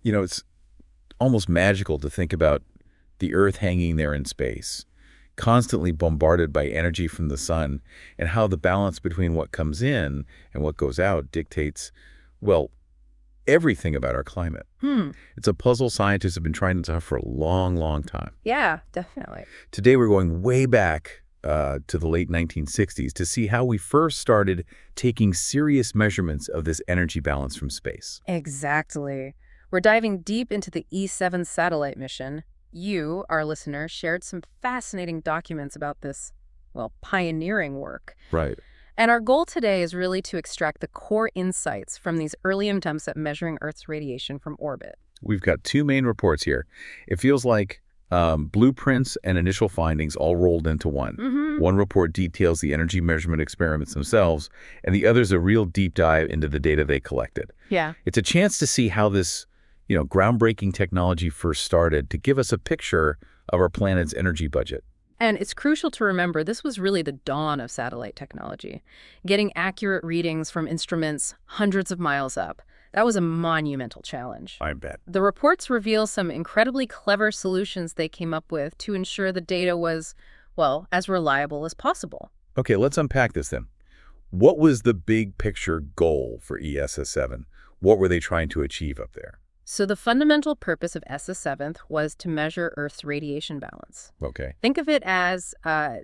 It's almost magical to think about the Earth hanging there in space, constantly bombarded by energy from the sun, and how the balance between what comes in and what goes out dictates, well, everything about our climate. It's a puzzle scientists have been trying to solve for a long, long time. Yeah, definitely. Today, we're going way back to the late 1960s to see how we first started taking serious measurements of this energy balance from space. Exactly. We're diving deep into the E7 satellite mission. You, our listener, shared some fascinating documents about this, well, pioneering work. Right. And our goal today is really to extract the core insights from these early attempts at measuring Earth's radiation from orbit. We've got two main reports here. It feels like blueprints and initial findings all rolled into one. One report details the energy measurement experiments themselves, and the other's a real deep dive into the data they collected. Yeah. It's a chance to see how this, groundbreaking technology first started to give us a picture of our planet's energy budget. And it's crucial to remember this was really the dawn of satellite technology. Getting accurate readings from instruments hundreds of miles up, that was a monumental challenge. I bet. The reports reveal some incredibly clever solutions they came up with to ensure the data was, well, as reliable as possible. Okay, let's unpack this then. What was the big picture goal for ESSA-7? What were they trying to achieve up there? So the fundamental purpose of ESSA-7 was to measure Earth's radiation balance. Okay. Think of it as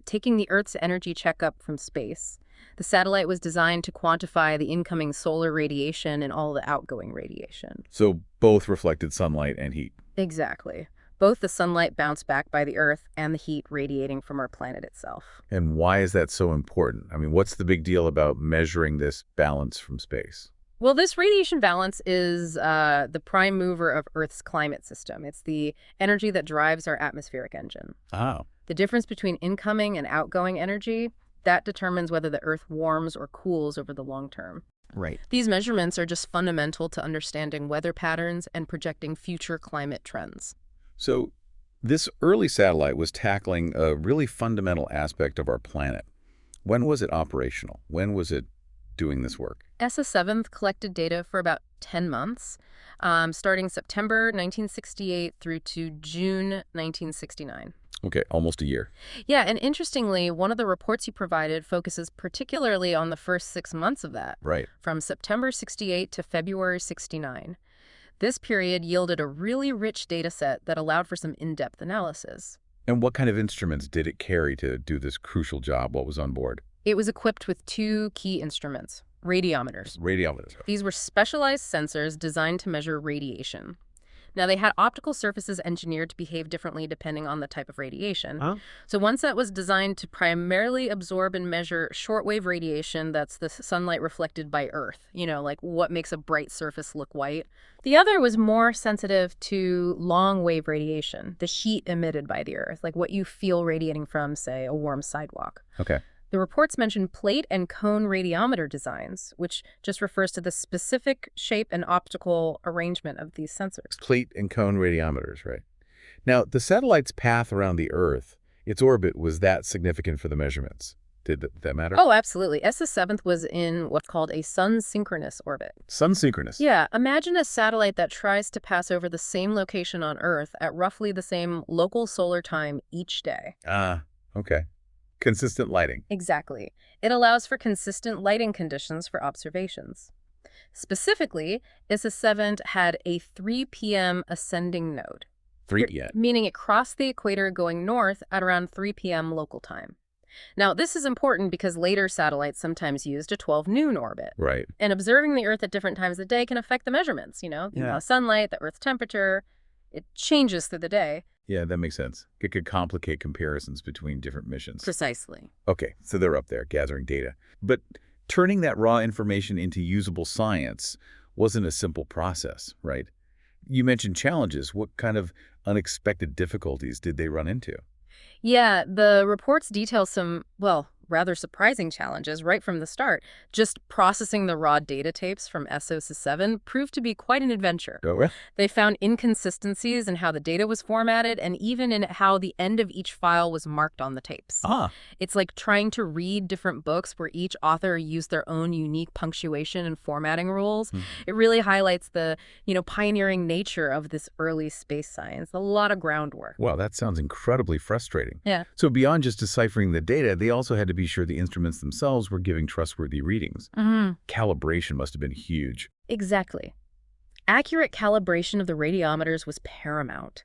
taking the Earth's energy checkup from space. The satellite was designed to quantify the incoming solar radiation and all the outgoing radiation. So both reflected sunlight and heat. Exactly. Both the sunlight bounced back by the Earth and the heat radiating from our planet itself. And why is that so important? I mean, what's the big deal about measuring this balance from space? Well, this radiation balance is the prime mover of Earth's climate system. It's the energy that drives our atmospheric engine. Oh. The difference between incoming and outgoing energy, that determines whether the Earth warms or cools over the long term. Right. These measurements are just fundamental to understanding weather patterns and projecting future climate trends. So this early satellite was tackling a really fundamental aspect of our planet. When was it operational? When was it doing this work? ESSA-7 collected data for about 10 months, starting September 1968 through to June 1969. Okay, almost a year. Yeah, and interestingly, one of the reports you provided focuses particularly on the first 6 months of that, Right. from September 68 to February 69. This period yielded a really rich data set that allowed for some in-depth analysis. And what kind of instruments did it carry to do this crucial job? What was on board? It was equipped with two key instruments, radiometers. Radiometers. These were specialized sensors designed to measure radiation. Now, they had optical surfaces engineered to behave differently depending on the type of radiation. Huh? So one set was designed to primarily absorb and measure shortwave radiation, that's the sunlight reflected by Earth, like what makes a bright surface look white. The other was more sensitive to long-wave radiation, the heat emitted by the Earth, like what you feel radiating from, say, a warm sidewalk. Okay. The reports mention plate and cone radiometer designs, which just refers to the specific shape and optical arrangement of these sensors. Plate and cone radiometers, right? Now, the satellite's path around the Earth, its orbit, was that significant for the measurements? Did that matter? Oh, absolutely. ESSA-7 was in what's called a sun-synchronous orbit. Sun-synchronous? Yeah, imagine a satellite that tries to pass over the same location on Earth at roughly the same local solar time each day. Okay. Consistent lighting. Exactly. It allows for consistent lighting conditions for observations. Specifically, ESSA-7 had a 3 p.m. ascending node. 3 p.m. Meaning it crossed the equator going north at around 3 p.m. local time. Now, this is important because later satellites sometimes used a 12 noon orbit. Right. And observing the Earth at different times of day can affect the measurements, the amount of sunlight, the Earth's temperature. It changes through the day. Yeah, that makes sense. It could complicate comparisons between different missions. Precisely. Okay, so they're up there gathering data. But turning that raw information into usable science wasn't a simple process, right? You mentioned challenges. What kind of unexpected difficulties did they run into? Yeah, the reports detail some, rather surprising challenges right from the start. Just processing the raw data tapes from ESSA-7 proved to be quite an adventure. Oh, well. They found inconsistencies in how the data was formatted and even in how the end of each file was marked on the tapes. Ah, It's like trying to read different books where each author used their own unique punctuation and formatting rules. It really highlights the, pioneering nature of this early space science. A lot of groundwork. well, that sounds incredibly frustrating. Yeah. So beyond just deciphering the data, they also had to be sure the instruments themselves were giving trustworthy readings. Calibration must have been huge. Exactly. Accurate calibration of the radiometers was paramount.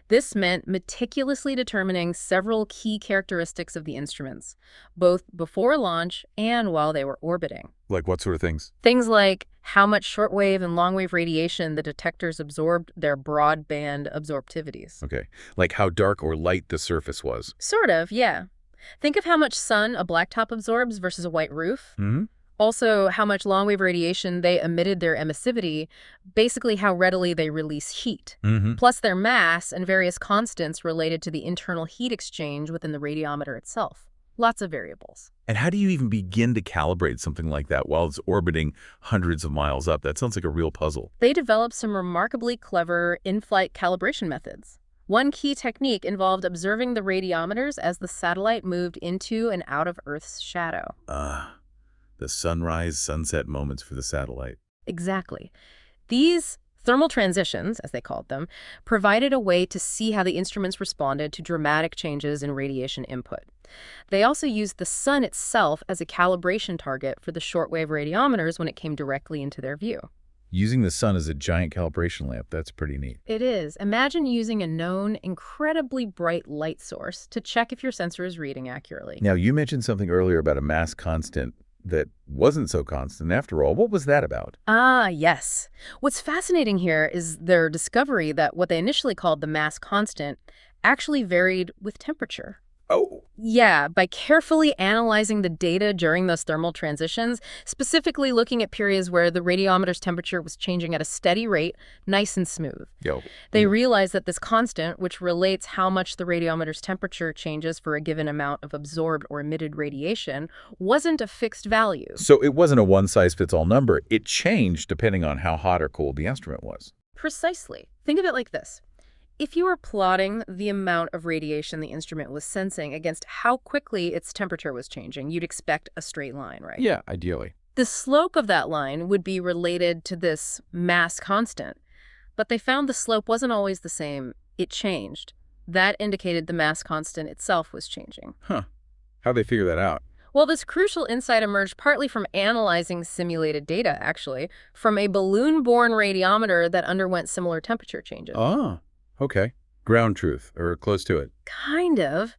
This meant meticulously determining several key characteristics of the instruments, both before launch and while they were orbiting. Like what sort of things? Things like how much shortwave and longwave radiation the detectors absorbed, their broadband absorptivities. Okay. Like how dark or light the surface was. Sort of, yeah. Think of how much sun a blacktop absorbs versus a white roof. Hmm. Also, how much long-wave radiation they emitted their emissivity, basically how readily they release heat, plus their mass and various constants related to the internal heat exchange within the radiometer itself. Lots of variables. And how do you even begin to calibrate something like that while it's orbiting hundreds of miles up? That sounds like a real puzzle. They developed some remarkably clever in-flight calibration methods. One key technique involved observing the radiometers as the satellite moved into and out of Earth's shadow. The sunrise-sunset moments for the satellite. Exactly. These thermal transitions, as they called them, provided a way to see how the instruments responded to dramatic changes in radiation input. They also used the sun itself as a calibration target for the shortwave radiometers when it came directly into their view. Using the sun as a giant calibration lamp, that's pretty neat. It is. Imagine using a known, incredibly bright light source to check if your sensor is reading accurately. Now, you mentioned something earlier about a mass constant that wasn't so constant after all. What was that about? Ah, yes. What's fascinating here is their discovery that what they initially called the mass constant actually varied with temperature. Oh. Yeah, by carefully analyzing the data during those thermal transitions, specifically looking at periods where the radiometer's temperature was changing at a steady rate, nice and smooth. They realized that this constant, which relates how much the radiometer's temperature changes for a given amount of absorbed or emitted radiation, wasn't a fixed value. So it wasn't a one-size-fits-all number. It changed depending on how hot or cold the instrument was. Precisely. Think of it like this. If you were plotting the amount of radiation the instrument was sensing against how quickly its temperature was changing, you'd expect a straight line, right? Yeah, ideally. The slope of that line would be related to this mass constant, but they found the slope wasn't always the same. It changed. That indicated the mass constant itself was changing. Huh. How'd they figure that out? Well, this crucial insight emerged partly from analyzing simulated data, actually, from a balloon-borne radiometer that underwent similar temperature changes. Ah, okay. Ground truth, or close to it. Kind of.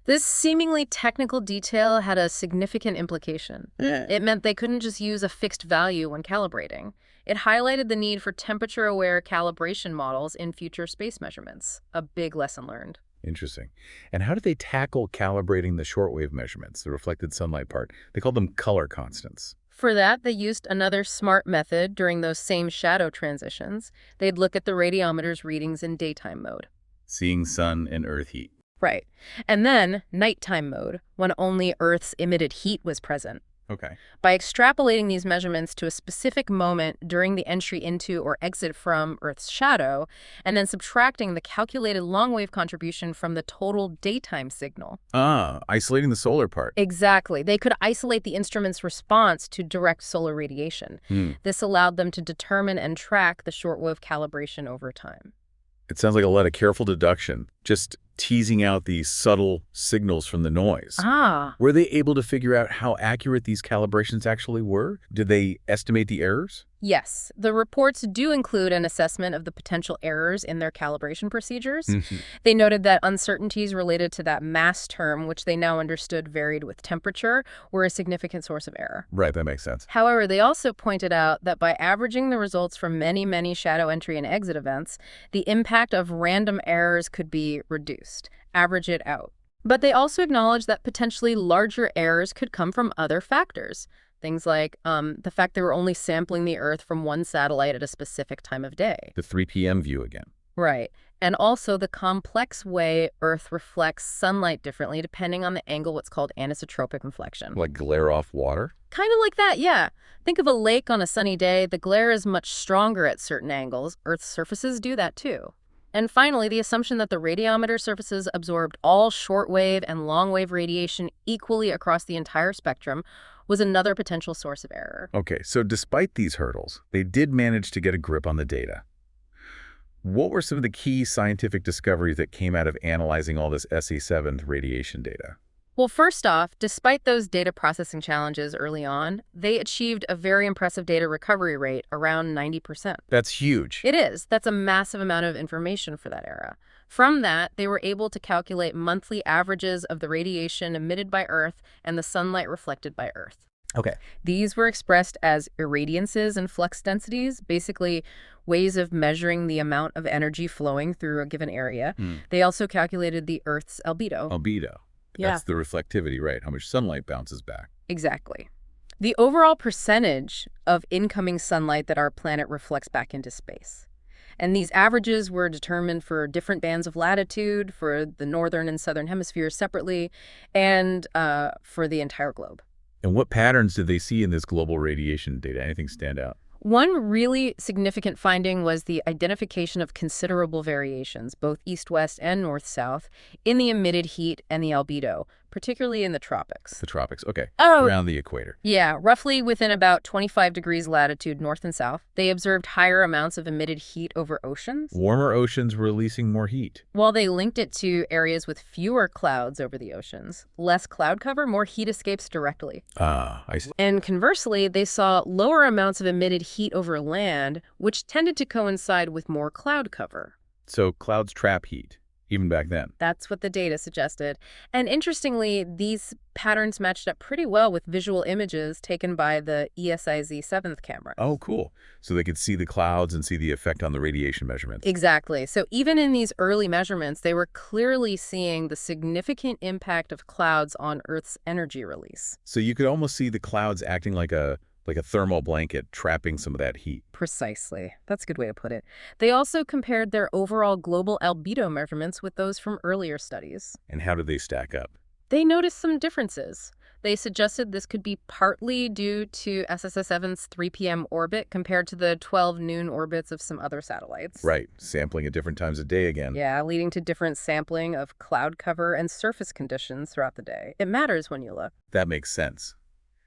This seemingly technical detail had a significant implication. It meant they couldn't just use a fixed value when calibrating. It highlighted the need for temperature-aware calibration models in future space measurements. A big lesson learned. Interesting. And how did they tackle calibrating the shortwave measurements, the reflected sunlight part? They called them color constants. For that, they used another smart method during those same shadow transitions. They'd look at the radiometer's readings in daytime mode. Seeing sun and earth heat. Right. And then nighttime mode, when only Earth's emitted heat was present. Okay. By extrapolating these measurements to a specific moment during the entry into or exit from Earth's shadow, and then subtracting the calculated long-wave contribution from the total daytime signal. Ah, isolating the solar part. Exactly. They could isolate the instrument's response to direct solar radiation. This allowed them to determine and track the shortwave calibration over time. It sounds like a lot of careful deduction, just teasing out these subtle signals from the noise. Were they able to figure out how accurate these calibrations actually were? Did they estimate the errors? Yes, the reports do include an assessment of the potential errors in their calibration procedures. They noted that uncertainties related to that mass term, which they now understood varied with temperature, were a significant source of error. Right, that makes sense. However, they also pointed out that by averaging the results from many, many shadow entry and exit events, the impact of random errors could be reduced. Average it out. But they also acknowledged that potentially larger errors could come from other factors. Things like the fact they were only sampling the Earth from one satellite at a specific time of day. The 3 p.m. view again. Right. and also the complex way Earth reflects sunlight differently depending on the angle, what's called anisotropic inflection. Like glare off water? Kind of like that, yeah. Think of a lake on a sunny day. The glare is much stronger at certain angles. Earth's surfaces do that too. And finally, the assumption that the radiometer surfaces absorbed all shortwave and longwave radiation equally across the entire spectrum was another potential source of error. Okay, so despite these hurdles, they did manage to get a grip on the data. What were some of the key scientific discoveries that came out of analyzing all this SE7 radiation data? Well, first off, despite those data processing challenges early on, they achieved a very impressive data recovery rate, around 90%. That's huge. It is. That's a massive amount of information for that era. From that, they were able to calculate monthly averages of the radiation emitted by Earth and the sunlight reflected by Earth. Okay. These were expressed as irradiances and flux densities, basically ways of measuring the amount of energy flowing through a given area. They also calculated the Earth's albedo. Albedo. Yeah. That's the reflectivity, right? How much sunlight bounces back. Exactly. The overall percentage of incoming sunlight that our planet reflects back into space. And these averages were determined for different bands of latitude, for the northern and southern hemispheres separately, and for the entire globe. And what patterns did they see in this global radiation data? Anything stand out? One really significant finding was the identification of considerable variations, both east-west and north-south, in the emitted heat and the albedo, particularly in the tropics. The tropics, okay. Oh, Around the equator. yeah, roughly within about 25 degrees latitude north and south. They observed higher amounts of emitted heat over oceans, Warmer oceans were releasing more heat. while they linked it to areas with fewer clouds over the oceans. Less cloud cover, more heat escapes directly. Ah, I see. And conversely, they saw lower amounts of emitted heat over land, which tended to coincide with more cloud cover. So clouds trap heat, even back then. That's what the data suggested. And interestingly, these patterns matched up pretty well with visual images taken by the ESSA 7th camera. Oh, cool. So they could see the clouds and see the effect on the radiation measurements. Exactly. So even in these early measurements, they were clearly seeing the significant impact of clouds on Earth's energy release. So you could almost see the clouds acting like a thermal blanket, trapping some of that heat. Precisely. That's a good way to put it. They also compared their overall global albedo measurements with those from earlier studies. And how did they stack up? They noticed some differences. They suggested this could be partly due to SSS-7's 3 p.m. orbit compared to the 12 noon orbits of some other satellites. Right, sampling at different times of day again. Yeah, leading to different sampling of cloud cover and surface conditions throughout the day. It matters when you look. That makes sense.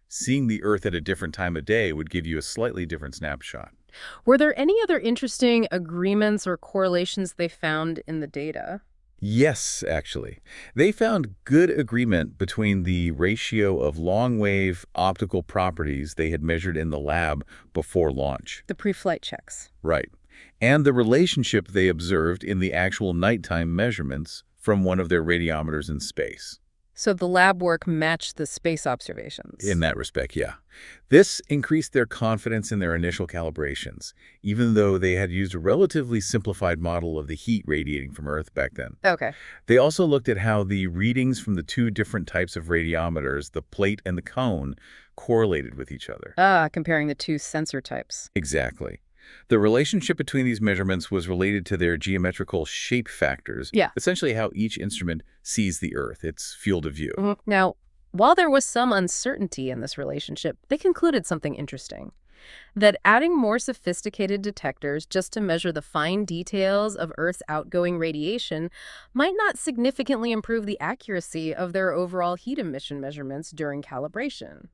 Seeing the Earth at a different time of day would give you a slightly different snapshot. Were there any other interesting agreements or correlations they found in the data? Yes, actually. They found good agreement between the ratio of long-wave optical properties they had measured in the lab before launch. The pre-flight checks. Right. And the relationship they observed in the actual nighttime measurements from one of their radiometers in space. So the lab work matched the space observations. In that respect, yeah. This increased their confidence in their initial calibrations, even though they had used a relatively simplified model of the heat radiating from Earth back then. Okay. They also looked at how the readings from the two different types of radiometers, the plate and the cone, correlated with each other. Comparing the two sensor types. Exactly. The relationship between these measurements was related to their geometrical shape factors, Yeah. essentially how each instrument sees the Earth, its field of view. Now, while there was some uncertainty in this relationship, they concluded something interesting. That adding more sophisticated detectors just to measure the fine details of Earth's outgoing radiation might not significantly improve the accuracy of their overall heat emission measurements during calibration.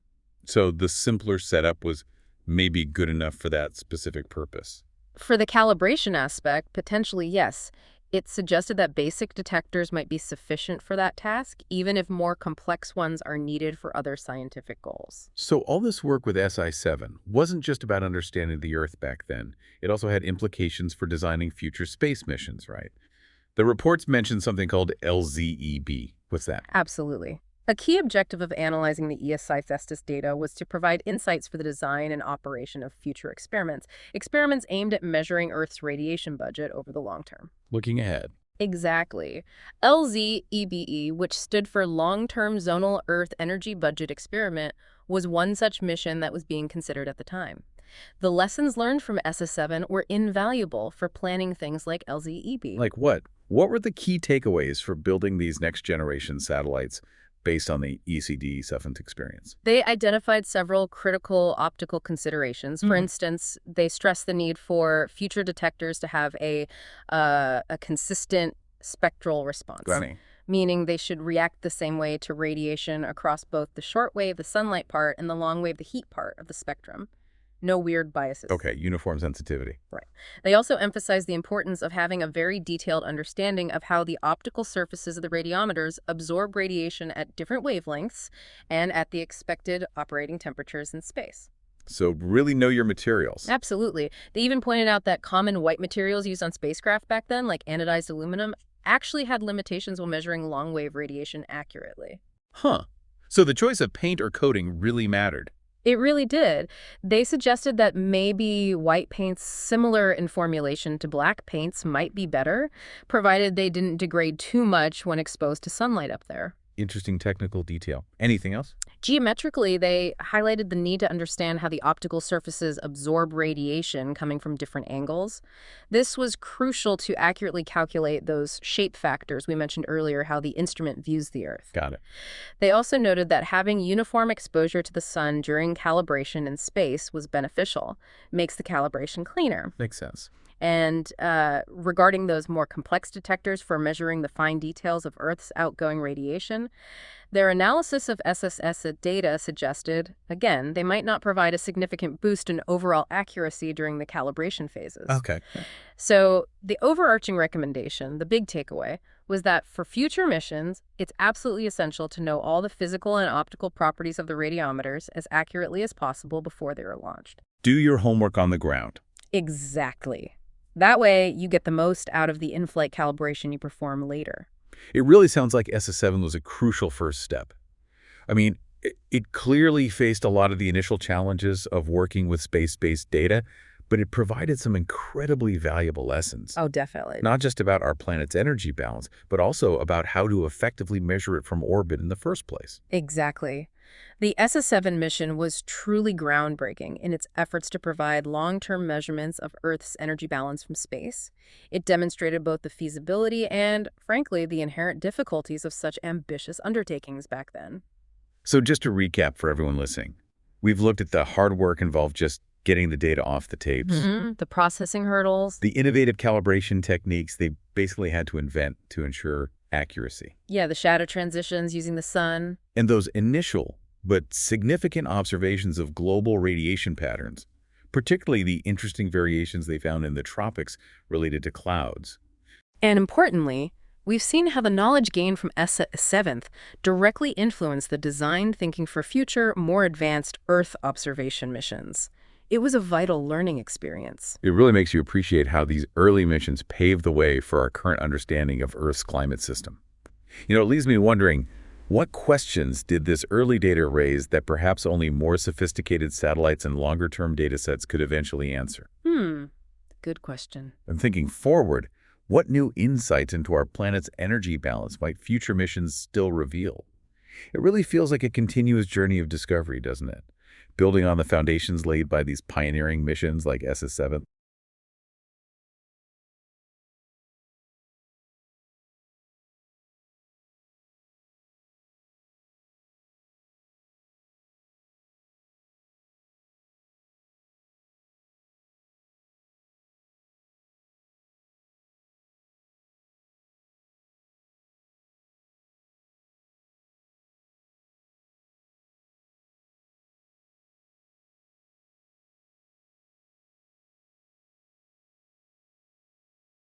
So the simpler setup was maybe good enough for that specific purpose. For the calibration aspect, potentially yes. It suggested that basic detectors might be sufficient for that task, even if more complex ones are needed for other scientific goals. So all this work with SI-7 wasn't just about understanding the Earth back then. It also had implications for designing future space missions, right? The reports mentioned something called LZEB. What's that? Absolutely. A key objective of analyzing the ESSA Festus data was to provide insights for the design and operation of future experiments aimed at measuring Earth's radiation budget over the long term. Looking ahead. Exactly. LZEBE, which stood for Long-Term Zonal Earth Energy Budget Experiment, was one such mission that was being considered at the time. The lessons learned from ESSA-7 were invaluable for planning things like LZEB. Like what? What were the key takeaways for building these next-generation satellites based on the ECD-7 experience? They identified several critical optical considerations. For instance, they stressed the need for future detectors to have a consistent spectral response, Got meaning they should react the same way to radiation across both the shortwave, the sunlight part, and the longwave, the heat part of the spectrum. No weird biases. Okay, uniform sensitivity. Right. They also emphasize the importance of having a very detailed understanding of how the optical surfaces of the radiometers absorb radiation at different wavelengths and at the expected operating temperatures in space. So really know your materials. Absolutely. They even pointed out that common white materials used on spacecraft back then, like anodized aluminum, actually had limitations when measuring long-wave radiation accurately. Huh. So the choice of paint or coating really mattered. It really did. They suggested that maybe white paints similar in formulation to black paints might be better, provided they didn't degrade too much when exposed to sunlight up there. Interesting technical detail. Anything else? Geometrically, they highlighted the need to understand how the optical surfaces absorb radiation coming from different angles. This was crucial to accurately calculate those shape factors we mentioned earlier, how the instrument views the Earth. Got it. They also noted that having uniform exposure to the sun during calibration in space was beneficial, makes the calibration cleaner. Makes sense. And regarding those more complex detectors for measuring the fine details of Earth's outgoing radiation, their analysis of ESSA data suggested, again, they might not provide a significant boost in overall accuracy during the calibration phases. Okay. So the overarching recommendation, the big takeaway, was that for future missions, it's absolutely essential to know all the physical and optical properties of the radiometers as accurately as possible before they are launched. Do your homework on the ground. Exactly. That way, you get the most out of the in-flight calibration you perform later. It really sounds like ESSA-7 was a crucial first step. I mean, it clearly faced a lot of the initial challenges of working with space-based data, but it provided some incredibly valuable lessons. Oh, definitely. Not just about our planet's energy balance, but also about how to effectively measure it from orbit in the first place. Exactly. The ESSA-7 mission was truly groundbreaking in its efforts to provide long-term measurements of Earth's energy balance from space. It demonstrated both the feasibility and, frankly, the inherent difficulties of such ambitious undertakings back then. So just to recap for everyone listening, we've looked at the hard work involved just getting the data off the tapes, The processing hurdles. the innovative calibration techniques they basically had to invent to ensure accuracy, Yeah, the shadow transitions using the sun. and those initial but significant observations of global radiation patterns, particularly the interesting variations they found in the tropics related to clouds. And importantly, we've seen how the knowledge gained from ESSA-7 directly influenced the design thinking for future, more advanced Earth observation missions. It was a vital learning experience. It really makes you appreciate how these early missions paved the way for our current understanding of Earth's climate system. You know, it leaves me wondering, what questions did this early data raise that perhaps only more sophisticated satellites and longer-term data sets could eventually answer? Good question. And thinking forward, what new insights into our planet's energy balance might future missions still reveal? It really feels like a continuous journey of discovery, doesn't it? Building on the foundations laid by these pioneering missions like ESSA-7.